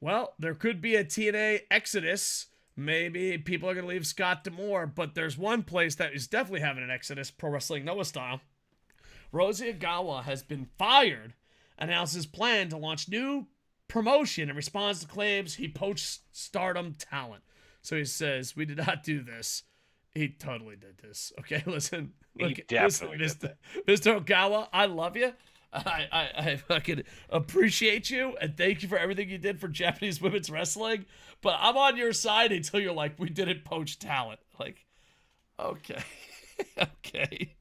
well, there could be a TNA exodus. Maybe people are going to leave Scott D'Amore, but there's one place that is definitely having an exodus, Pro Wrestling Noah style. Rossy Ogawa has been fired, announced his plan to launch new promotion in response to claims he poached Stardom talent. So he says, we did not do this. He totally did this. Okay, listen. He definitely did that. Mr. Ogawa, I love you. I fucking appreciate you and thank you for everything you did for Japanese women's wrestling. But I'm on your side until you're like, we didn't poach talent. Like, okay. Okay.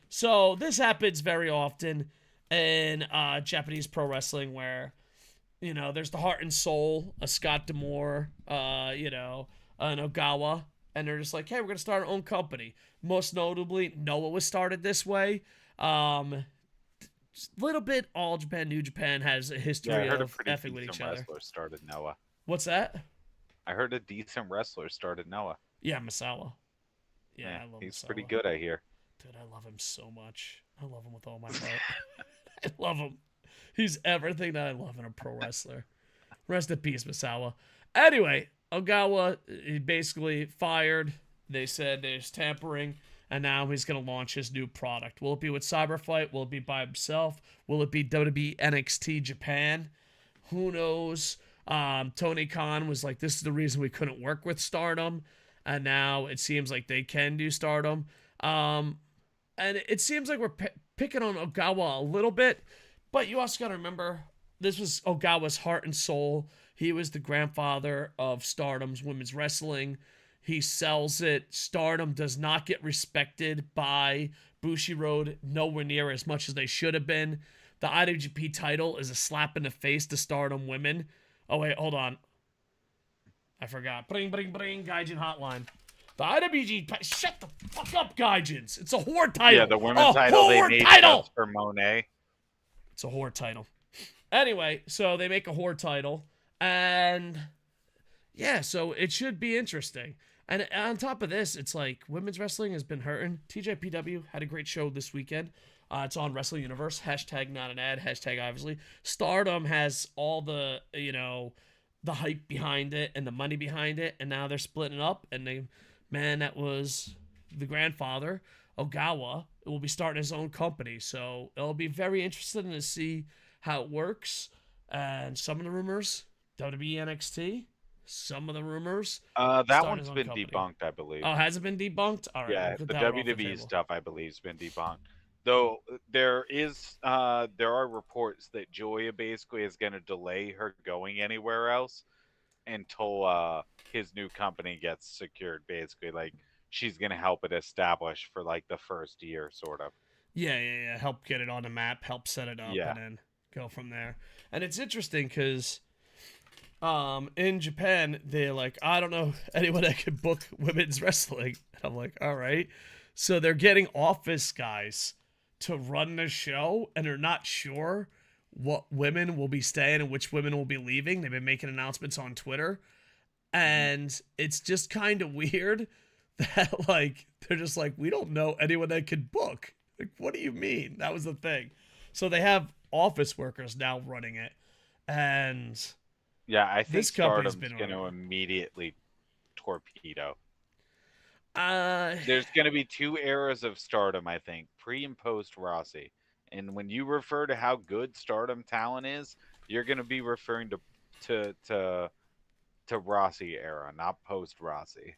So this happens very often in Japanese pro wrestling where, you know, there's the heart and soul, a Scott D'Amore, you know, an Ogawa, and they're just like, hey, we're going to start our own company. Most notably, Noah was started this way. Little bit All Japan, New Japan has a history of effing with each other. Wrestler started Noah. What's that? I heard a decent wrestler started Noah. Yeah, Masawa. Yeah, I love he's Masawa. Pretty good, I hear. Dude, I love him so much. I love him with all my heart. I love him. He's everything that I love in a pro wrestler. Rest in peace, Masawa. Anyway, Ogawa, he basically fired. They said there's tampering, and now he's going to launch his new product. Will it be with Cyberfight? Will it be by himself? Will it be WWE NXT Japan? Who knows? Tony Khan was like, this is the reason we couldn't work with Stardom, and now it seems like they can do Stardom. And it seems like we're picking on Ogawa a little bit, but you also got to remember, this was Ogawa's heart and soul. He was the grandfather of Stardom's women's wrestling. He sells it. Stardom does not get respected by Bushiroad nowhere near as much as they should have been. The IWGP title is a slap in the face to Stardom women. Oh, wait, hold on. I forgot. Bring, Gaijin Hotline. The IWGP... Shut the fuck up, Gaijins. It's a whore title. Yeah, the women's title they made just for Monet. It's a whore title. Anyway, so they make a whore title. And... yeah, so it should be interesting. And on top of this, it's like women's wrestling has been hurting. TJPW had a great show this weekend. It's on Wrestle Universe. Hashtag not an ad. Hashtag obviously. Stardom has all the, you know, the hype behind it and the money behind it. And now they're splitting it up. And they, man, that was the grandfather, Ogawa, will be starting his own company. So it'll be very interesting to see how it works. And some of the rumors, WWE NXT. Some of the rumors. That one's been debunked, I believe. Oh, has it been debunked? All right. Yeah, the WWE stuff, I believe, has been debunked. Though there are reports that Joya basically is going to delay her going anywhere else until his new company gets secured. Basically, like she's going to help it establish for like the first year, sort of. Yeah. Help get it on the map, help set it up, and then go from there. And it's interesting because in Japan, they're like, I don't know anyone that can book women's wrestling. And I'm like, all right. So they're getting office guys to run the show, and they're not sure what women will be staying and which women will be leaving. They've been making announcements on Twitter. And it's just kind of weird that, like, they're just like, we don't know anyone that can book. Like, what do you mean? That was the thing. So they have office workers now running it. And... yeah, I think Stardom's going to immediately torpedo. There's going to be two eras of Stardom, I think, pre and post Rossy. And when you refer to how good Stardom talent is, you're going to be referring to Rossy era, not post Rossy.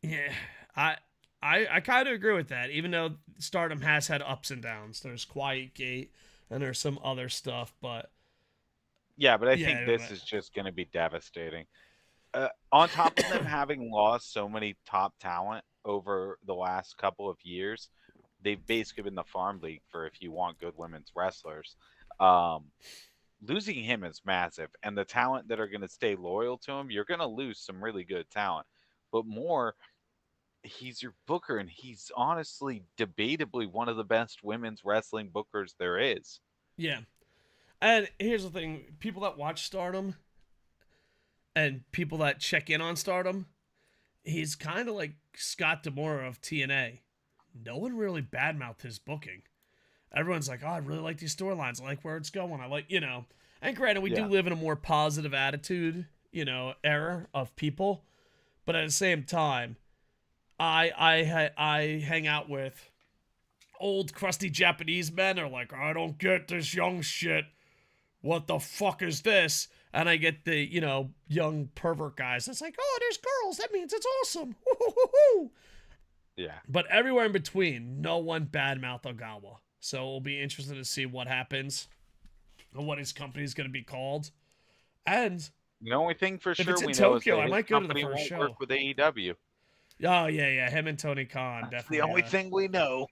Yeah, I kind of agree with that. Even though Stardom has had ups and downs, there's Quiet Gate and there's some other stuff, but. Yeah, but I think this is just going to be devastating. On top of them having lost so many top talent over the last couple of years, they've basically been the farm league for if you want good women's wrestlers. Losing him is massive, and the talent that are going to stay loyal to him, you're going to lose some really good talent. But more, he's your booker, and he's honestly, debatably one of the best women's wrestling bookers there is. Yeah. And here's the thing, people that watch Stardom and people that check in on Stardom, he's kind of like Scott D'Amore of TNA. No one really badmouthed his booking. Everyone's like, oh, I really like these storylines. I like where it's going. I like, you know. And granted, we do live in a more positive attitude, era of people. But at the same time, I hang out with old crusty Japanese men are like, I don't get this young shit. What the fuck is this? And I get the, young pervert guys. It's like, oh, there's girls. That means it's awesome. Woo-hoo-hoo-hoo. Yeah. But everywhere in between, no one badmouth Ogawa. So it'll be interesting to see what happens and what his company is going to be called. And the only thing for sure it's in we know Tokyo, is that I his might go to the company first won't show. work with AEW. Oh, yeah. Him and Tony Khan, That's definitely. the only thing we know.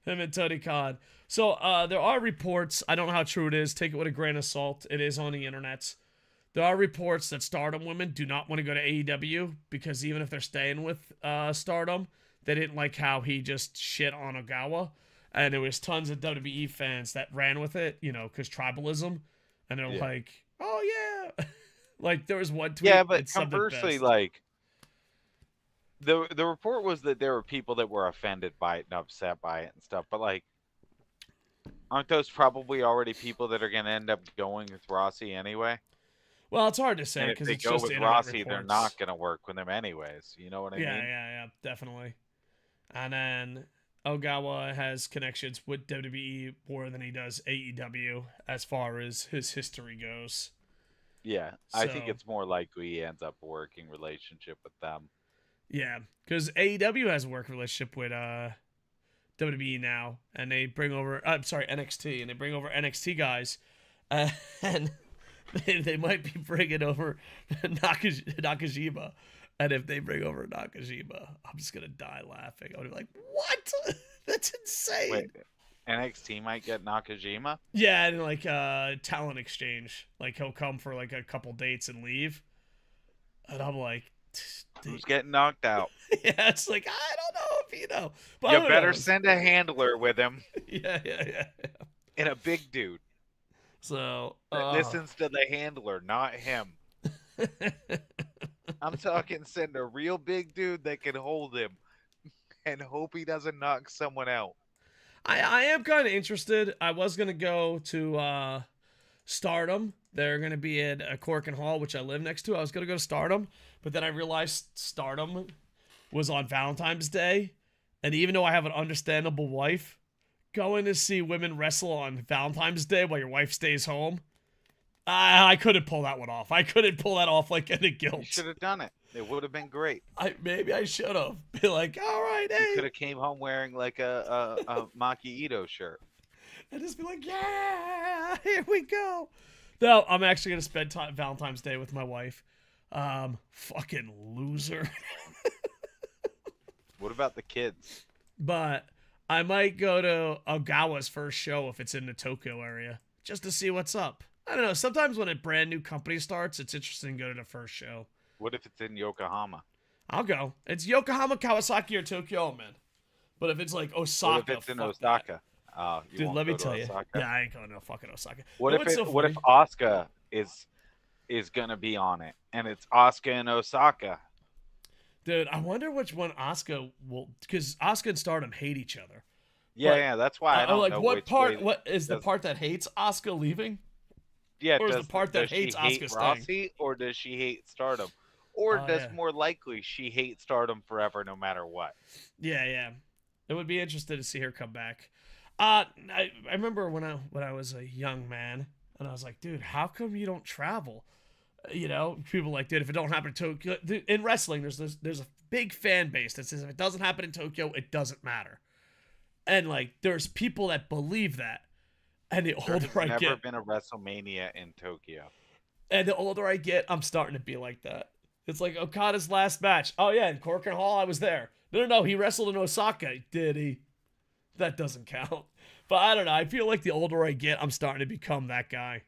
Him and Tony Khan. So there are reports. I don't know how true it is. Take it with a grain of salt. It is on the internet. There are reports that Stardom women do not want to go to AEW because even if they're staying with Stardom, they didn't like how he just shit on Ogawa. And there was tons of WWE fans that ran with it, because tribalism. And they're like, oh, yeah. Like, there was one tweet. Yeah, but conversely, like, the report was that there were people that were offended by it and upset by it and stuff. But, like, aren't those probably already people that are going to end up going with Rossy anyway? Well, it's hard to say because if they go with Rossy, they're not going to work with him anyways. You know what I mean? Yeah, definitely. And then Ogawa has connections with WWE more than he does AEW as far as his history goes. Yeah, I think it's more likely he ends up a working relationship with them. Yeah, because AEW has a working relationship with WWE now, and they bring over NXT, and they bring over NXT guys, and they might be bringing over Nakajima. And if they bring over Nakajima, I'm just going to die laughing. I'll be like, what? That's insane. Wait, NXT might get Nakajima? Yeah, and like talent exchange. Like he'll come for like a couple dates and leave. And I'm like, who's getting knocked out? Yeah, it's like, I don't know if you know. But you better send a handler with him. Yeah. And a big dude. So that listens to the handler, not him. I'm talking send a real big dude that can hold him and hope he doesn't knock someone out. I am kind of interested. I was going to go to Stardom. They're going to be at Cork and Hall, which I live next to. I was going to go to Stardom, but then I realized Stardom was on Valentine's Day. And even though I have an understandable wife, going to see women wrestle on Valentine's Day while your wife stays home, I couldn't pull that one off. I couldn't pull that off like any guilt. You should have done it. It would have been great. Maybe I should have. Be like, all right, hey. You could have came home wearing like a Maki Ito shirt. And just be like, yeah, here we go. No, I'm actually going to spend Valentine's Day with my wife. Fucking loser. What about the kids? But I might go to Ogawa's first show if it's in the Tokyo area, just to see what's up. I don't know. Sometimes when a brand new company starts, it's interesting to go to the first show. What if it's in Yokohama? I'll go. It's Yokohama, Kawasaki, or Tokyo, man. But if it's like Osaka, what if it's in Osaka? Dude, let me tell you. Yeah, I ain't going to fucking Osaka. What if Asuka is gonna be on it, and it's Asuka and Osaka? Dude, I wonder which one Asuka will, because Asuka and Stardom hate each other. Yeah, that's why I don't know what part. What is the part that hates Asuka leaving? Yeah, or is the part that hates Asuka staying? Or does she hate Stardom? Or does more likely she hate Stardom forever no matter what? Yeah. It would be interesting to see her come back. I remember when I was a young man, and I was like, dude, how come you don't travel? People like, dude, if it don't happen in Tokyo, in wrestling, there's a big fan base that says if it doesn't happen in Tokyo, it doesn't matter. And like, there's people that believe that. And the older I get, never been a WrestleMania in Tokyo. And the older I get, I'm starting to be like that. It's like Okada's last match. Oh yeah, in Cork and Hall, I was there. No, he wrestled in Osaka. Did he? That doesn't count. But I don't know. I feel like the older I get, I'm starting to become that guy.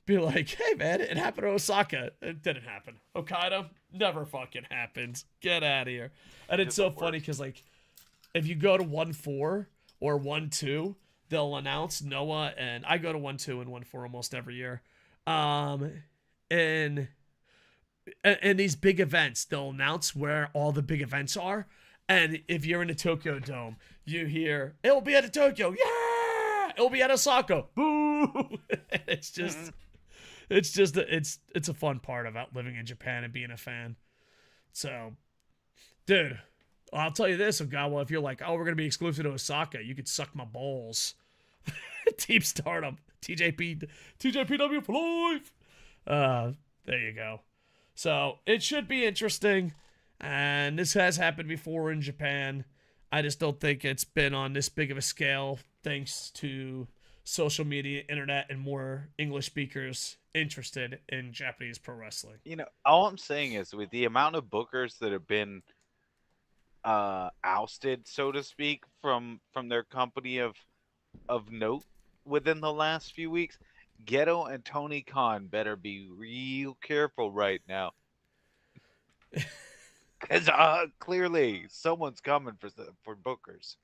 Be like, hey man, it happened in Osaka. It didn't happen. Okada, never fucking happens. Get out of here. And it's so funny because like, if you go to 1-4 or 1-2, they'll announce Noah, and I go to 1-2 and 1-4 almost every year. And these big events, they'll announce where all the big events are. And if you're in the Tokyo Dome, you hear, it'll be at the Tokyo. Yeah! It'll be at Osaka. Boo! It's just, It's just it's a fun part about living in Japan and being a fan. So, dude, I'll tell you this, Ogawa, if you're like, oh, we're gonna be exclusive to Osaka, you could suck my balls. Team Stardom, TJPW for life. There you go. So it should be interesting, and this has happened before in Japan. I just don't think it's been on this big of a scale, thanks to social media, internet, and more English speakers interested in Japanese pro wrestling. All I'm saying is with the amount of bookers that have been ousted, so to speak, from their company of note within the last few weeks, Ghetto and Tony Khan better be real careful right now. Because clearly someone's coming for bookers.